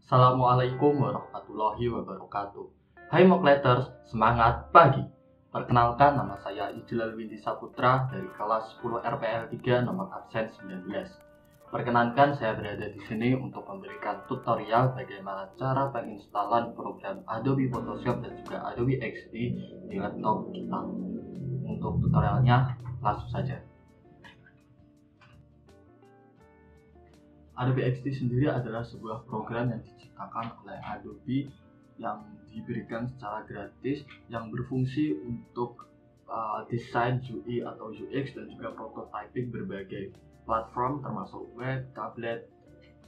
Assalamualaikum warahmatullahi wabarakatuh. Hai Mokleters, semangat pagi. Perkenalkan, nama saya Ijlal Windy Saputra dari kelas 10 RPL 3 nomor absen 19. Perkenankan, saya berada di sini untuk memberikan tutorial bagaimana cara penginstalan program Adobe Photoshop dan juga Adobe XD di laptop kita. Untuk tutorialnya, langsung saja. Adobe XD sendiri adalah sebuah program yang diciptakan oleh Adobe yang diberikan secara gratis yang berfungsi untuk desain UI atau UX dan juga prototyping berbagai platform termasuk web, tablet,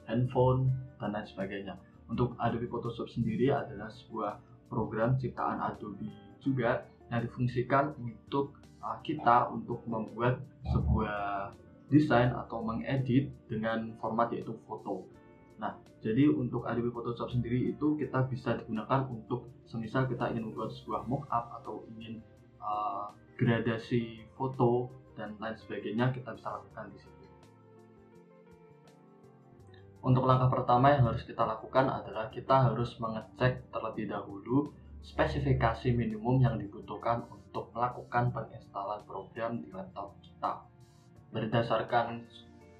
handphone, dan lain sebagainya. Untuk Adobe Photoshop sendiri adalah sebuah program ciptaan Adobe juga yang difungsikan untuk kita untuk membuat sebuah desain atau mengedit dengan format yaitu foto. Nah, jadi untuk Adobe Photoshop sendiri itu kita bisa digunakan untuk semisal kita ingin membuat sebuah mockup atau ingin gradasi foto dan lain sebagainya, kita bisa lakukan di situ. Untuk langkah pertama yang harus kita lakukan adalah kita harus mengecek terlebih dahulu spesifikasi minimum yang dibutuhkan untuk melakukan penginstalan program di laptop kita. Berdasarkan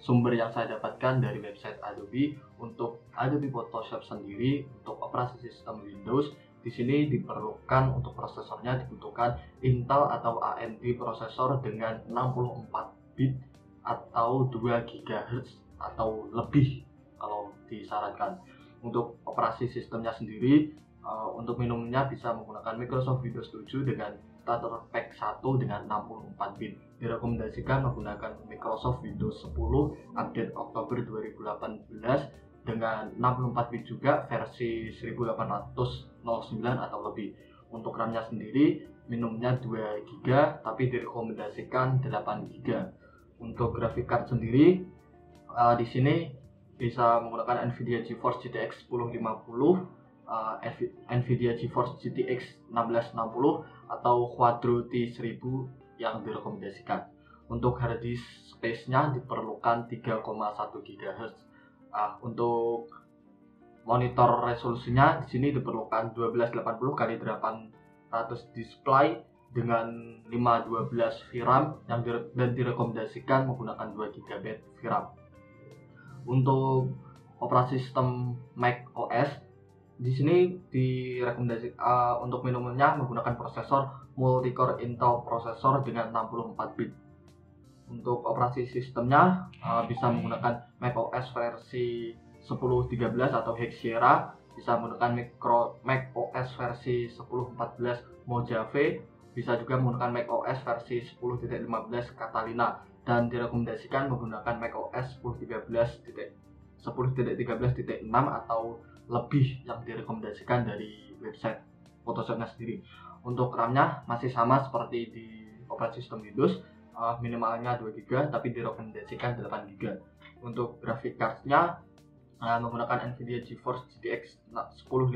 sumber yang saya dapatkan dari website Adobe, untuk Adobe Photoshop sendiri untuk operasi sistem Windows di sini diperlukan untuk prosesornya dibutuhkan Intel atau AMD prosesor dengan 64 bit atau 2 GHz atau lebih kalau disarankan. Untuk operasi sistemnya sendiri untuk minimumnya bisa menggunakan Microsoft Windows 7 dengan starter pack 1 dengan 64 bit. Direkomendasikan menggunakan Microsoft Windows 10 update Oktober 2018 dengan 64 bit juga versi 1809 atau lebih. Untuk RAM-nya sendiri minimumnya 2 GB tapi direkomendasikan 8 GB. Untuk graphic card sendiri di sini bisa menggunakan Nvidia GeForce GTX 1050, Nvidia GeForce GTX 1660 atau Quadro T1000 yang direkomendasikan. Untuk hard disk space-nya diperlukan 3,1 GHz. Untuk monitor resolusinya di sini diperlukan 1280 x 800 display dengan 512 VRAM dan direkomendasikan menggunakan 2 GB VRAM. Untuk operasi sistem Mac OS di sini direkomendasikan untuk minimumnya menggunakan prosesor multi-core Intel prosesor dengan 64 bit. Untuk operasi sistemnya bisa menggunakan macOS versi 10.13 atau Hexera, bisa menggunakan macOS versi 10.14 Mojave, bisa juga menggunakan macOS versi 10.15 Catalina, dan direkomendasikan menggunakan macOS 10.13.6 atau lebih yang direkomendasikan dari website Photoshopnya sendiri. Untuk RAM-nya masih sama seperti di operasi sistem Windows, minimalnya 2 GB tapi direkomendasikan 8 GB. Untuk graphic card-nya menggunakan Nvidia GeForce GTX 1050,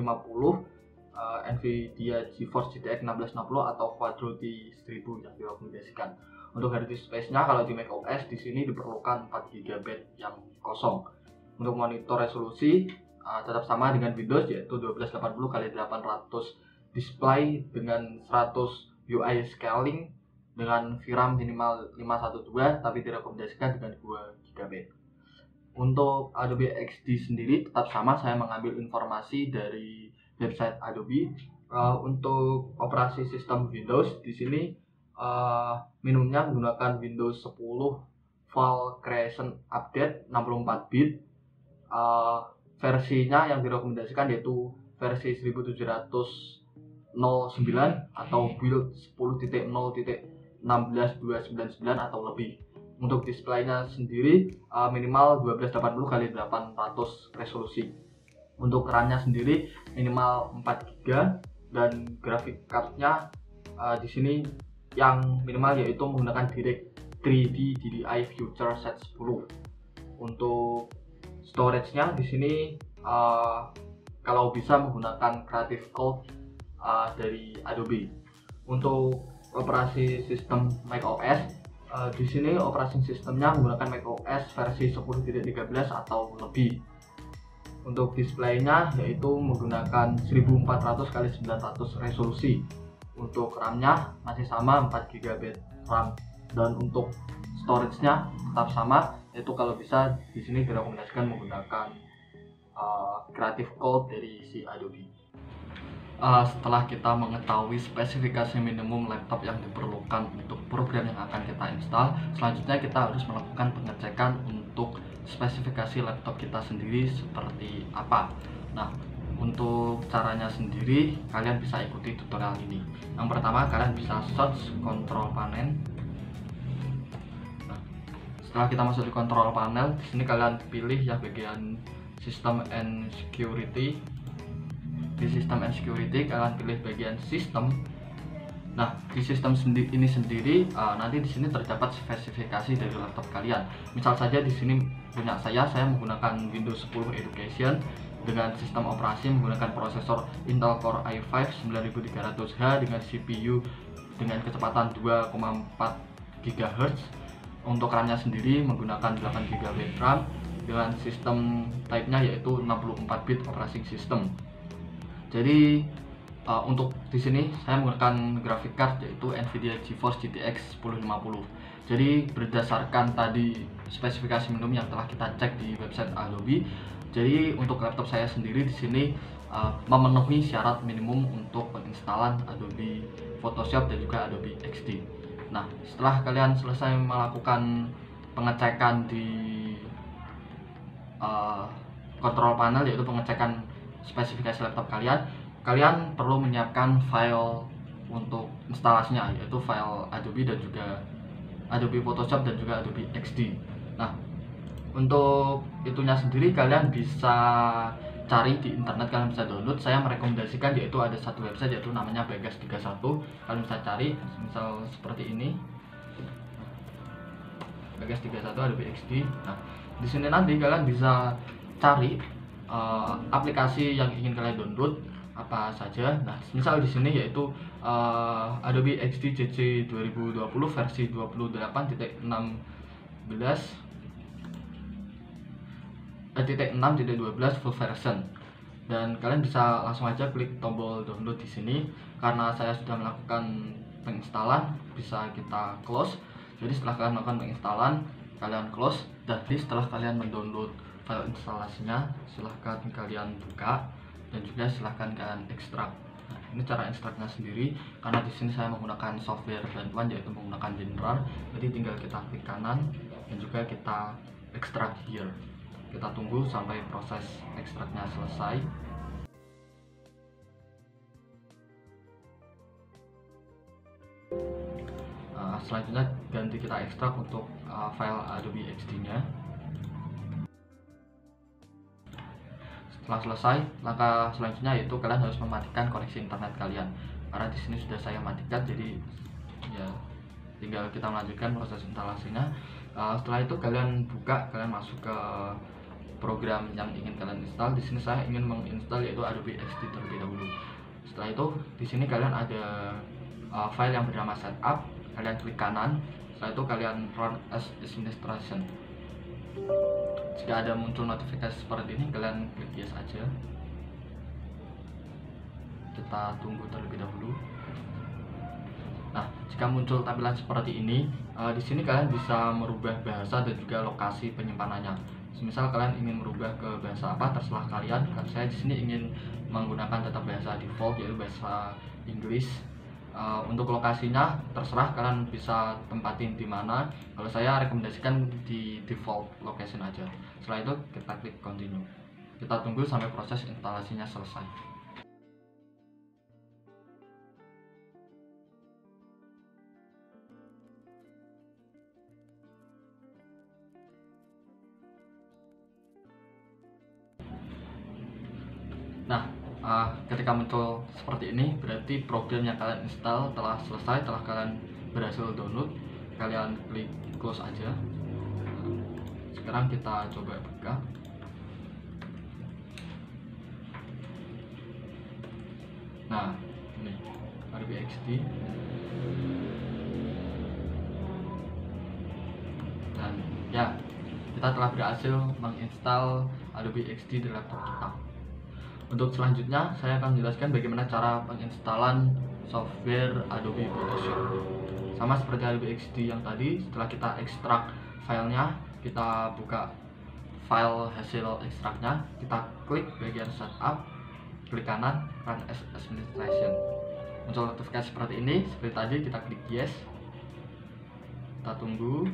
Nvidia GeForce GTX 1660 atau Quadro T1000 yang direkomendasikan. Untuk hard disk space-nya kalau di macOS di sini diperlukan 4 GB yang kosong. Untuk monitor resolusi tetap sama dengan Windows yaitu 1280 x 800 display dengan 100 UI scaling dengan VRAM minimal 512 tapi direkomendasikan dengan 2 GB. Untuk Adobe XD sendiri tetap sama, saya mengambil informasi dari website Adobe. Untuk operasi sistem Windows di sini minimumnya menggunakan Windows 10 Fall Creation Update 64 bit. Versinya yang direkomendasikan yaitu versi 1709 atau build 10.0.16299 atau lebih. Untuk displaynya sendiri minimal 1280 x 800 resolusi. Untuk RAM-nya sendiri minimal 4 GB dan graphic card-nya di sini yang minimal yaitu menggunakan DirectX 3D DDI Future Set 10. Untuk storage-nya di sini kalau bisa menggunakan Creative Cloud dari Adobe. Untuk operasi sistem macOS di sini operasi sistemnya menggunakan macOS versi 10.13 atau lebih. Untuk displaynya yaitu menggunakan 1400 x 900 resolusi. Untuk RAM-nya masih sama 4 GB RAM, dan untuk storage-nya tetap sama, yaitu kalau bisa di sini direkomendasikan menggunakan Creative Code dari si Adobe. Setelah kita mengetahui spesifikasi minimum laptop yang diperlukan untuk program yang akan kita install, selanjutnya kita harus melakukan pengecekan untuk spesifikasi laptop kita sendiri seperti apa. Nah, untuk caranya sendiri kalian bisa ikuti tutorial ini. Yang pertama, kalian bisa search control panel. Nah, setelah kita masuk di control panel, di sini kalian pilih yang bagian System and Security. Di System and Security kalian pilih bagian Sistem. Nah, di sistem ini sendiri nanti di sini terdapat spesifikasi dari laptop kalian. Misal saja di sini punya saya menggunakan Windows 10 Education dengan sistem operasi menggunakan prosesor Intel Core i5 9300H dengan CPU dengan kecepatan 2,4 GHz. Untuk RAM-nya sendiri menggunakan 8 GB RAM dengan sistem type-nya yaitu 64 bit operating system. Jadi untuk di sini saya menggunakan graphic card yaitu Nvidia GeForce GTX 1050. Jadi berdasarkan tadi spesifikasi minimum yang telah kita cek di website Adobe, jadi untuk laptop saya sendiri di sini memenuhi syarat minimum untuk penginstalan Adobe Photoshop dan juga Adobe XD. Nah, setelah kalian selesai melakukan pengecekan di control panel yaitu pengecekan spesifikasi laptop kalian perlu menyiapkan file untuk instalasinya, yaitu file Adobe dan juga Adobe Photoshop dan juga Adobe XD. Nah, untuk itunya sendiri kalian bisa cari di internet, kalian bisa download. Saya merekomendasikan yaitu ada satu website yaitu namanya Bagas 31. Kalian bisa cari misal seperti ini, Bagas 31 Adobe XD. Nah, di sini nanti kalian bisa cari aplikasi yang ingin kalian download apa saja. Nah, misal di sini yaitu Adobe XD CC 2020 versi 28.6.12 full version. Dan kalian bisa langsung aja klik tombol download di sini. Karena saya sudah melakukan penginstalan, bisa kita close. Jadi setelah kalian melakukan penginstalan, kalian close. Dan setelah kalian mendownload file instalasinya, silahkan kalian buka dan juga silahkan kalian ekstrak. Nah, ini cara ekstraknya sendiri. Karena di sini saya menggunakan software bantuan yaitu menggunakan WinRAR. Jadi tinggal kita klik kanan dan juga kita ekstrak here. Kita tunggu sampai proses ekstraknya selesai. Selanjutnya ganti kita ekstrak untuk file Adobe XD-nya. Setelah selesai, langkah selanjutnya yaitu kalian harus mematikan koneksi internet kalian. Karena di sini sudah saya matikan, jadi ya tinggal kita melanjutkan proses instalasinya. Setelah itu kalian buka, kalian masuk ke program yang ingin kalian install. Di sini saya ingin menginstal yaitu Adobe XD terlebih dahulu. Setelah itu di sini kalian ada file yang bernama setup. Kalian klik kanan. Setelah itu kalian run as administration. Jika ada muncul notifikasi seperti ini, kalian klik yes aja. Kita tunggu terlebih dahulu. Nah, jika muncul tampilan seperti ini, di sini kalian bisa merubah bahasa dan juga lokasi penyimpanannya. Misal kalian ingin merubah ke bahasa apa, terserah kalian. Kan saya di sini ingin menggunakan tetap bahasa default yaitu bahasa Inggris. Untuk lokasinya terserah kalian bisa tempatin di mana. Kalau saya rekomendasikan di default location aja. Setelah itu kita klik continue. Kita tunggu sampai proses instalasinya selesai. Nah, ketika muncul seperti ini, berarti program yang kalian install telah selesai, telah kalian berhasil download. Kalian klik close aja. Sekarang kita coba buka. Nah, ini Adobe XD. Dan ya, kita telah berhasil menginstal Adobe XD di laptop kita. Untuk selanjutnya, saya akan menjelaskan bagaimana cara penginstalan software Adobe Photoshop. Sama seperti Adobe XD yang tadi, setelah kita ekstrak filenya, kita buka file hasil ekstraknya, kita klik bagian setup, klik kanan, run as administration. Muncul notifikasi seperti ini, seperti tadi kita klik yes, kita tunggu.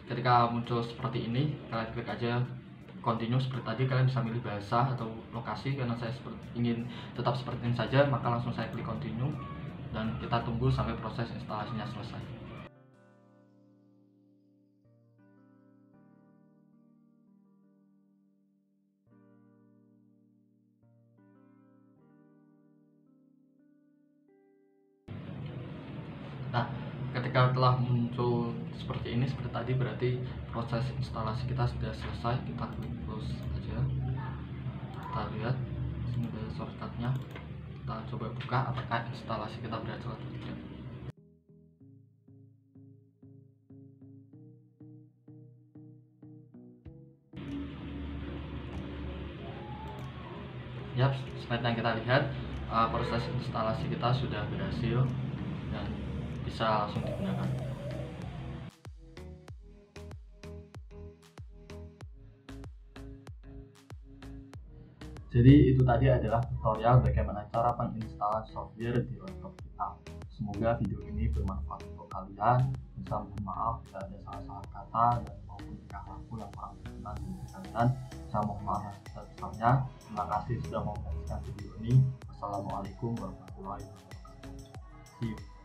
Ketika muncul seperti ini, kalian klik aja continue seperti tadi. Kalian bisa milih bahasa atau lokasi, karena saya ingin tetap seperti ini saja, maka langsung saya klik continue dan kita tunggu sampai proses instalasinya selesai. Nah, ketika telah muncul seperti ini, seperti tadi, berarti proses instalasi kita sudah selesai. Kita klik close aja. Kita lihat sini ada shortcutnya. Kita coba buka apakah instalasi kita berhasil atau tidak. Yap, seperti yang kita lihat, proses instalasi kita sudah berhasil dan bisa langsung digunakan. Jadi itu tadi adalah tutorial bagaimana cara penginstalan software di laptop kita. Semoga video ini bermanfaat untuk kalian. Bisa mohon maaf jika ada salah-salah kata dan maupun tingkah laku yang kurang berkenan di kalian. Saya mohon maaf yang sebesar-besarnya. Terima kasih sudah menyaksikan video ini. Wassalamualaikum warahmatullahi wabarakatuh. See you.